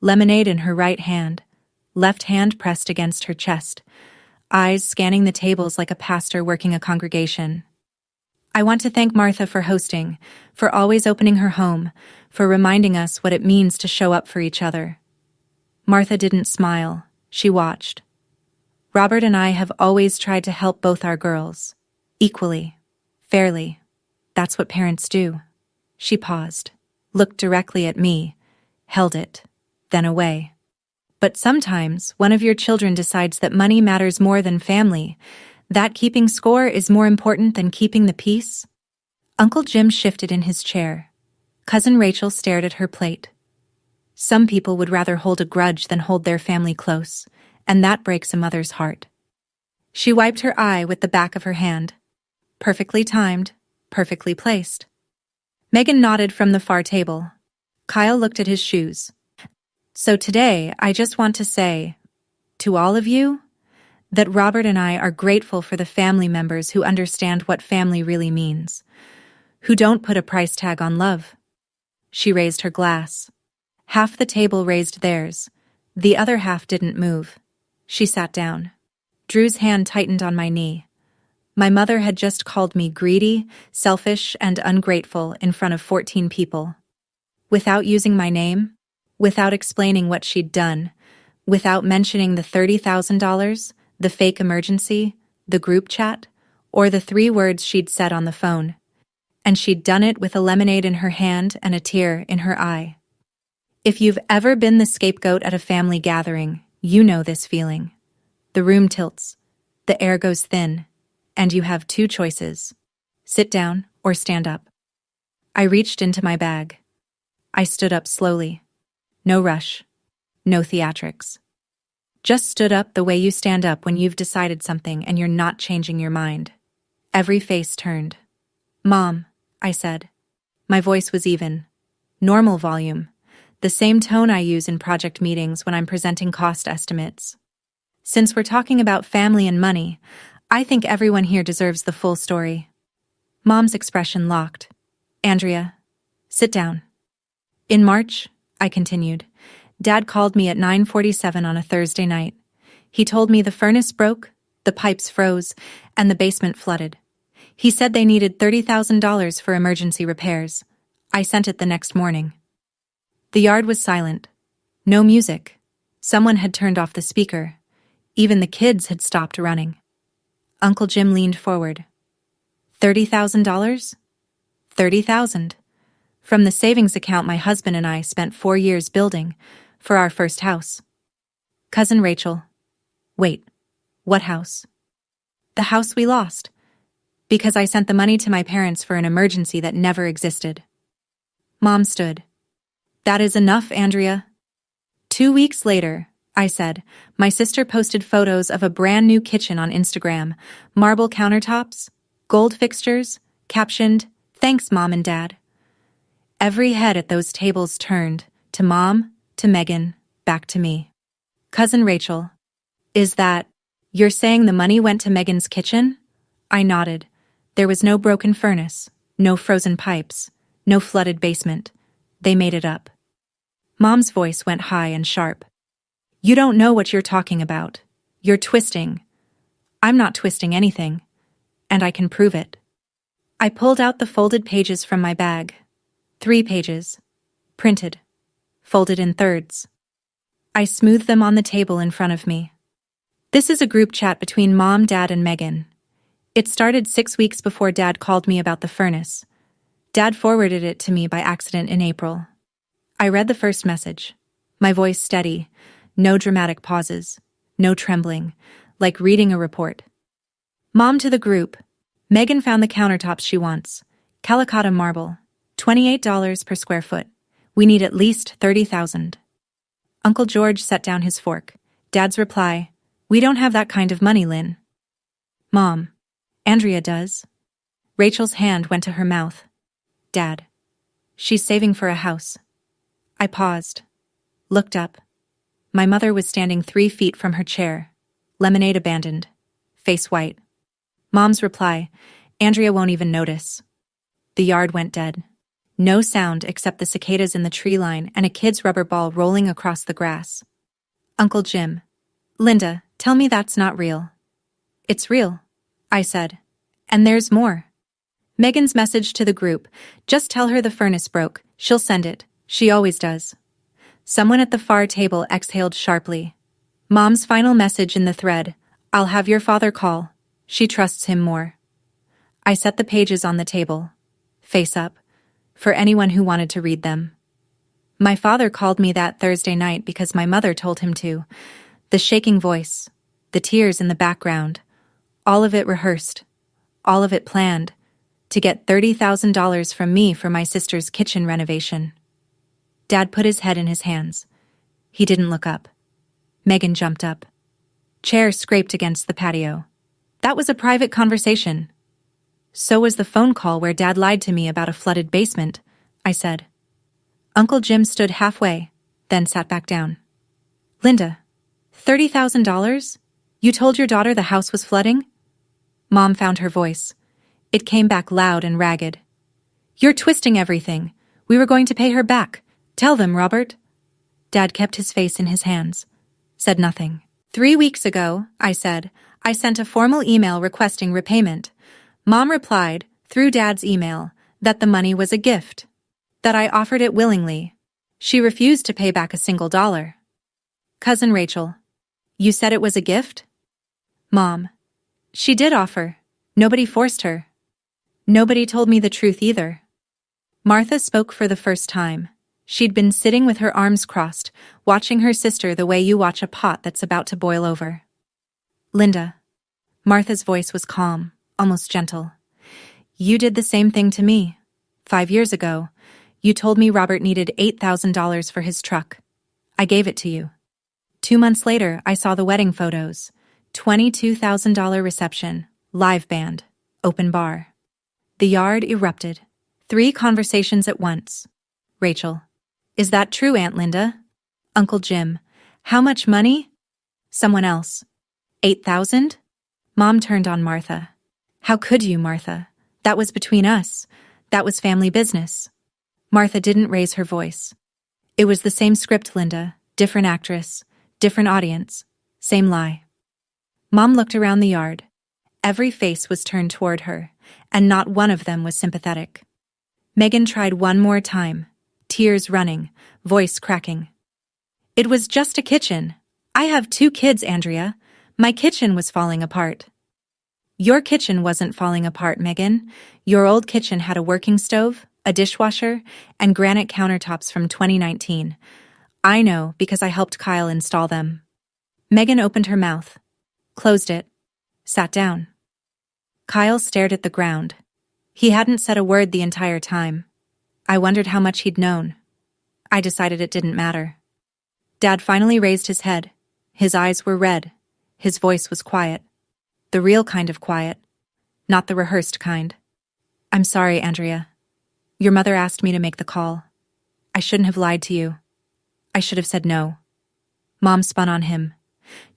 Lemonade in her right hand, left hand pressed against her chest, eyes scanning the tables like a pastor working a congregation. "I want to thank Martha for hosting, for always opening her home, for reminding us what it means to show up for each other." Martha didn't smile. She watched. "Robert and I have always tried to help both our girls. Equally. Fairly. That's what parents do." She paused, looked directly at me, held it, then away. "But sometimes, one of your children decides that money matters more than family, that keeping score is more important than keeping the peace." Uncle Jim shifted in his chair. Cousin Rachel stared at her plate. Some people would rather hold a grudge than hold their family close, and that breaks a mother's heart. She wiped her eye with the back of her hand. Perfectly timed, perfectly placed. Megan nodded from the far table. Kyle looked at his shoes. "So today, I just want to say, to all of you, that Robert and I are grateful for the family members who understand what family really means, who don't put a price tag on love." She raised her glass. Half the table raised theirs. The other half didn't move. She sat down. Drew's hand tightened on my knee. My mother had just called me greedy, selfish, and ungrateful in front of 14 people. Without using my name, without explaining what she'd done, without mentioning the $30,000, the fake emergency, the group chat, or the 3 words she'd said on the phone. And she'd done it with a lemonade in her hand and a tear in her eye. If you've ever been the scapegoat at a family gathering, you know this feeling. The room tilts. The air goes thin, and you have two choices: sit down or stand up. I reached into my bag. I stood up slowly. No rush. No theatrics. Just stood up the way you stand up when you've decided something and you're not changing your mind. Every face turned. "Mom," I said. My voice was even. Normal volume. The same tone I use in project meetings when I'm presenting cost estimates. Since we're talking about family and money, I think everyone here deserves the full story. Mom's expression locked. "Andrea, sit down." "In March," I continued, "Dad called me at 9:47 on a Thursday night. He told me the furnace broke, the pipes froze, and the basement flooded. He said they needed $30,000 for emergency repairs. I sent it the next morning." The yard was silent. No music. Someone had turned off the speaker. Even the kids had stopped running. Uncle Jim leaned forward. $30,000? $30,000. From the savings account my husband and I spent 4 years building for our first house. Cousin Rachel. Wait, what house? The house we lost. Because I sent the money to my parents for an emergency that never existed. Mom stood. "That is enough, Andrea." 2 weeks later, I said, my sister posted photos of a brand new kitchen on Instagram, marble countertops, gold fixtures, captioned, "Thanks, Mom and Dad." Every head at those tables turned, to Mom, to Megan, back to me. "Cousin Rachel, is that, you're saying the money went to Megan's kitchen?" I nodded. There was no broken furnace, no frozen pipes, no flooded basement. They made it up. Mom's voice went high and sharp. "You don't know what you're talking about. You're twisting." "I'm not twisting anything. And I can prove it." I pulled out the folded pages from my bag. 3 pages. Printed. Folded in thirds. I smoothed them on the table in front of me. "This is a group chat between Mom, Dad, and Megan. It started 6 weeks before Dad called me about the furnace. Dad forwarded it to me by accident in April." I read the first message. My voice steady. No dramatic pauses. No trembling. Like reading a report. "Mom to the group. Megan found the countertops she wants. Calicotta marble. $28 per square foot. We need at least $30,000. Uncle George set down his fork. Dad's reply, "We don't have that kind of money, Lynn." "Mom, Andrea does." Rachel's hand went to her mouth. "Dad. She's saving for a house." I paused. Looked up. My mother was standing 3 feet from her chair. Lemonade abandoned. Face white. Mom's reply, "Andrea won't even notice." The yard went dead. No sound except the cicadas in the tree line and a kid's rubber ball rolling across the grass. Uncle Jim. "Linda, tell me that's not real." "It's real," I said. "And there's more. Megan's message to the group, just tell her the furnace broke, she'll send it, she always does." Someone at the far table exhaled sharply. Mom's final message in the thread, "I'll have your father call. She trusts him more." I set the pages on the table. Face up. For anyone who wanted to read them. My father called me that Thursday night because my mother told him to. The shaking voice, the tears in the background, all of it rehearsed, all of it planned, to get $30,000 from me for my sister's kitchen renovation. Dad put his head in his hands. He didn't look up. Megan jumped up. Chair scraped against the patio. "That was a private conversation." "So was the phone call where Dad lied to me about a flooded basement," I said. Uncle Jim stood halfway, then sat back down. "Linda, $30,000? You told your daughter the house was flooding?" Mom found her voice. It came back loud and ragged. "You're twisting everything. We were going to pay her back. Tell them, Robert." Dad kept his face in his hands. Said nothing. 3 weeks ago, I said, I sent a formal email requesting repayment. Mom replied, through Dad's email, that the money was a gift. That I offered it willingly. She refused to pay back a single dollar. Cousin Rachel, you said it was a gift? Mom, she did offer. Nobody forced her. Nobody told me the truth either. Martha spoke for the first time. She'd been sitting with her arms crossed, watching her sister the way you watch a pot that's about to boil over. Linda, Martha's voice was calm, almost gentle. You did the same thing to me. 5 years ago, you told me Robert needed $8,000 for his truck. I gave it to you. 2 months later, I saw the wedding photos. $22,000 reception, live band, open bar. The yard erupted. 3 conversations at once. Rachel. Is that true, Aunt Linda? Uncle Jim. How much money? Someone else. 8,000? Mom turned on Martha. How could you, Martha? That was between us. That was family business. Martha didn't raise her voice. It was the same script, Linda. Different actress. Different audience. Same lie. Mom looked around the yard. Every face was turned toward her, and not one of them was sympathetic. Megan tried one more time, tears running, voice cracking. It was just a kitchen. I have 2 kids, Andrea. My kitchen was falling apart. Your kitchen wasn't falling apart, Megan. Your old kitchen had a working stove, a dishwasher, and granite countertops from 2019. I know because I helped Kyle install them. Megan opened her mouth, closed it, sat down. Kyle stared at the ground. He hadn't said a word the entire time. I wondered how much he'd known. I decided it didn't matter. Dad finally raised his head. His eyes were red. His voice was quiet. The real kind of quiet, not the rehearsed kind. I'm sorry, Andrea. Your mother asked me to make the call. I shouldn't have lied to you. I should have said no. Mom spun on him.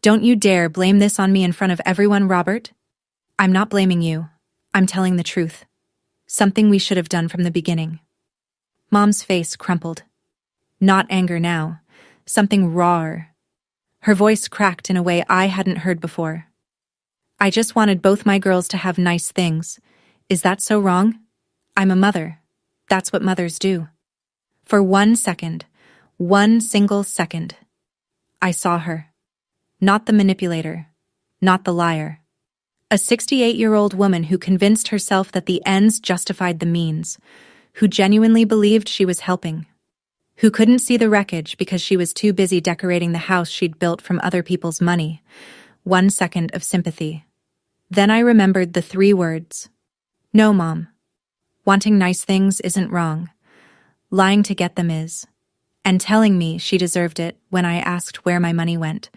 Don't you dare blame this on me in front of everyone, Robert. I'm not blaming you. I'm telling the truth. Something we should have done from the beginning. Mom's face crumpled. Not anger now. Something rawer. Her voice cracked in a way I hadn't heard before. I just wanted both my girls to have nice things. Is that so wrong? I'm a mother. That's what mothers do. For 1 second, 1 single second, I saw her. Not the manipulator, not the liar. A 68-year-old woman who convinced herself that the ends justified the means, who genuinely believed she was helping, who couldn't see the wreckage because she was too busy decorating the house she'd built from other people's money. 1 second of sympathy. Then I remembered the 3 words. No, Mom. Wanting nice things isn't wrong. Lying to get them is. And telling me she deserved it when I asked where my money went.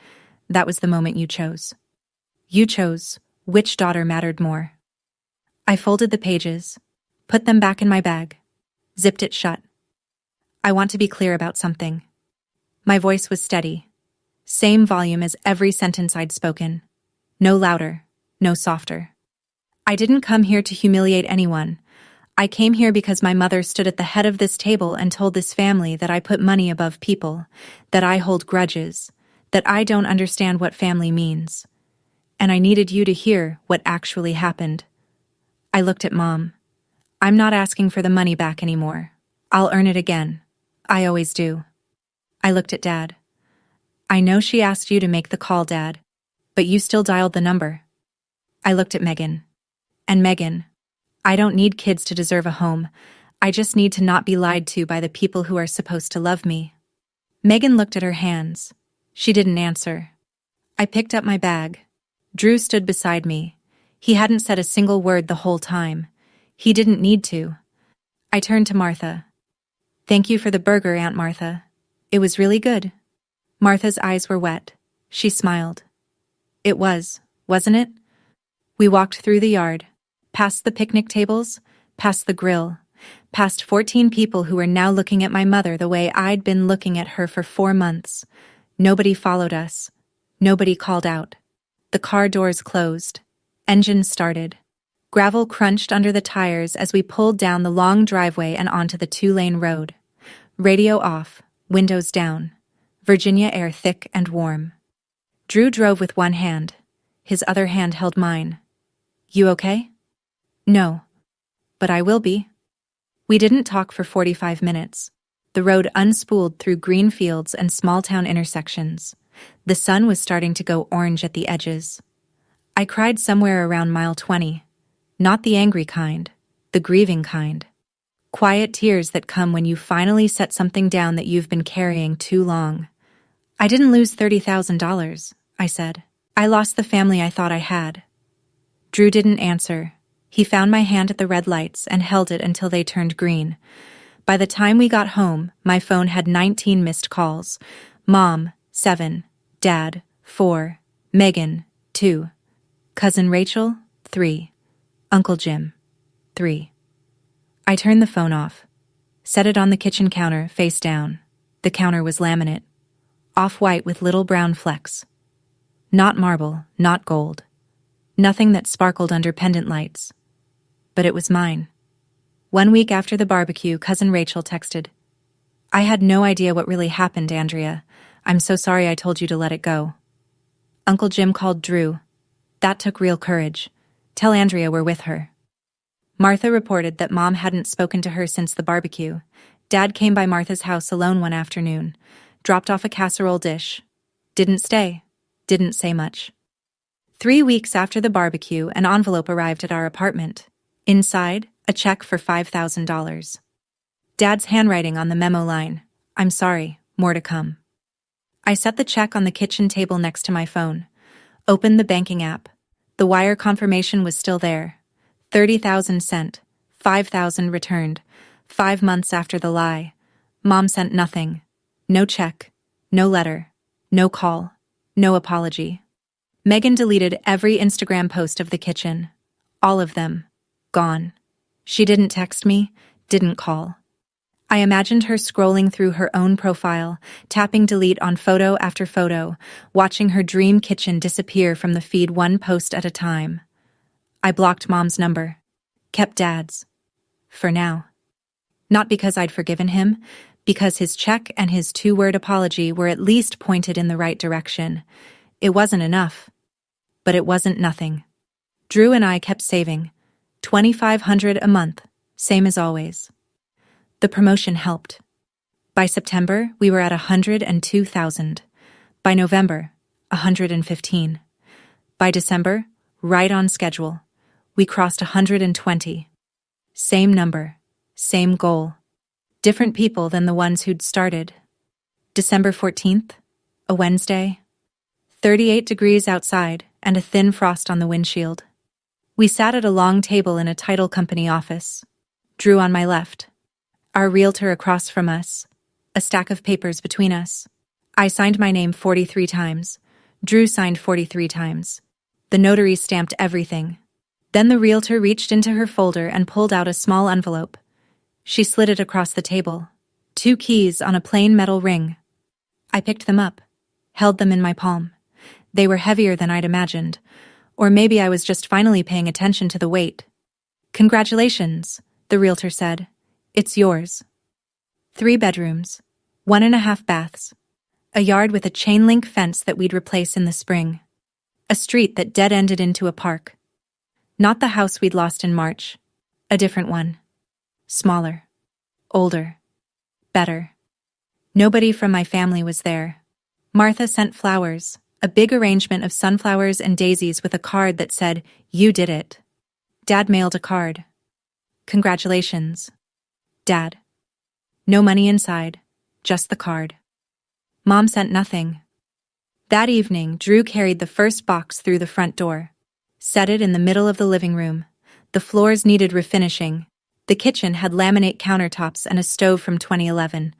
That was the moment you chose. You chose which daughter mattered more. I folded the pages, put them back in my bag, zipped it shut. I want to be clear about something. My voice was steady, same volume as every sentence I'd spoken. No louder, no softer. I didn't come here to humiliate anyone. I came here because my mother stood at the head of this table and told this family that I put money above people, that I hold grudges, that I don't understand what family means. And I needed you to hear what actually happened. I looked at Mom. I'm not asking for the money back anymore. I'll earn it again. I always do. I looked at Dad. I know she asked you to make the call, Dad, but you still dialed the number. I looked at Megan. And Megan, I don't need kids to deserve a home. I just need to not be lied to by the people who are supposed to love me. Megan looked at her hands. She didn't answer. I picked up my bag. Drew stood beside me. He hadn't said a single word the whole time. He didn't need to. I turned to Martha. Thank you for the burger, Aunt Martha. It was really good. Martha's eyes were wet. She smiled. It was, wasn't it? We walked through the yard, past the picnic tables, past the grill, past 14 people who were now looking at my mother the way I'd been looking at her for 4 months. Nobody followed us. Nobody called out. The car doors closed. Engine started. Gravel crunched under the tires as we pulled down the long driveway and onto the 2-lane road. Radio off, windows down. Virginia air thick and warm. Drew drove with one hand. His other hand held mine. You okay? No. But I will be. We didn't talk for 45 minutes. The road unspooled through green fields and small-town intersections. The sun was starting to go orange at the edges. I cried somewhere around mile 20. Not the angry kind, the grieving kind. Quiet tears that come when you finally set something down that you've been carrying too long. I didn't lose $30,000, I said. I lost the family I thought I had. Drew didn't answer. He found my hand at the red lights and held it until they turned green. By the time we got home, my phone had 19 missed calls. Mom, 7. Dad, 4. Megan, 2. Cousin Rachel, 3. Uncle Jim, 3. I turned the phone off. Set it on the kitchen counter, face down. The counter was laminate. Off-white with little brown flecks. Not marble, not gold. Nothing that sparkled under pendant lights. But it was mine. 1 week after the barbecue, Cousin Rachel texted, "I had no idea what really happened, Andrea. I'm so sorry I told you to let it go." Uncle Jim called Drew. "That took real courage. Tell Andrea we're with her." Martha reported that Mom hadn't spoken to her since the barbecue. Dad came by Martha's house alone one afternoon, dropped off a casserole dish. Didn't stay. Didn't say much. 3 weeks after the barbecue, an envelope arrived at our apartment. Inside, a check for $5,000. Dad's handwriting on the memo line, "I'm sorry, more to come." I set the check on the kitchen table next to my phone. Opened the banking app. The wire confirmation was still there. 30,000 sent, 5,000 returned. 5 months after the lie. Mom sent nothing. No check, no letter, no call, no apology. Megan deleted every Instagram post of the kitchen. All of them. Gone. She didn't text me, didn't call. I imagined her scrolling through her own profile, tapping delete on photo after photo, watching her dream kitchen disappear from the feed one post at a time. I blocked Mom's number. Kept Dad's. For now. Not because I'd forgiven him, because his check and his 2-word apology were at least pointed in the right direction. It wasn't enough. But it wasn't nothing. Drew and I kept saving. $2,500 a month, same as always. The promotion helped. By September, we were at 102,000. By November, 115. By December, right on schedule. We crossed 120. Same number, same goal. Different people than the ones who'd started. December 14th, a Wednesday. 38 degrees outside and a thin frost on the windshield. We sat at a long table in a title company office. Drew on my left. Our realtor across from us. A stack of papers between us. I signed my name 43 times. Drew signed 43 times. The notary stamped everything. Then the realtor reached into her folder and pulled out a small envelope. She slid it across the table. 2 keys on a plain metal ring. I picked them up, held them in my palm. They were heavier than I'd imagined. Or maybe I was just finally paying attention to the weight. "Congratulations," the realtor said. "It's yours." 3 bedrooms, 1.5 baths, a yard with a chain-link fence that we'd replace in the spring, a street that dead-ended into a park. Not the house we'd lost in March, a different one. Smaller, older, better. Nobody from my family was there. Martha sent flowers, a big arrangement of sunflowers and daisies with a card that said, "You did it." Dad mailed a card. "Congratulations, Dad." No money inside, just the card. Mom sent nothing. That evening, Drew carried the first box through the front door. Set it in the middle of the living room. The floors needed refinishing. The kitchen had laminate countertops and a stove from 2011.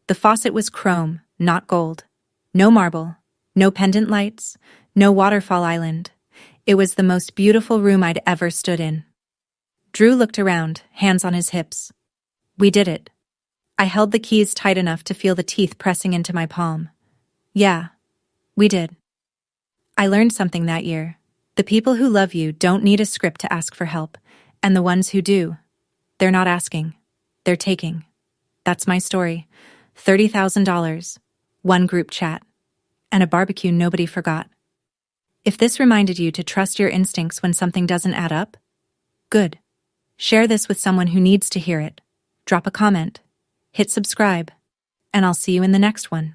The faucet was chrome, not gold. No marble, no pendant lights, no waterfall island. It was the most beautiful room I'd ever stood in. Drew looked around, hands on his hips. We did it. I held the keys tight enough to feel the teeth pressing into my palm. Yeah, we did. I learned something that year. The people who love you don't need a script to ask for help, and the ones who do, they're not asking, they're taking. That's my story. $30,000, 1 group chat, and a barbecue nobody forgot. If this reminded you to trust your instincts when something doesn't add up, good. Share this with someone who needs to hear it. Drop a comment, hit subscribe, and I'll see you in the next one.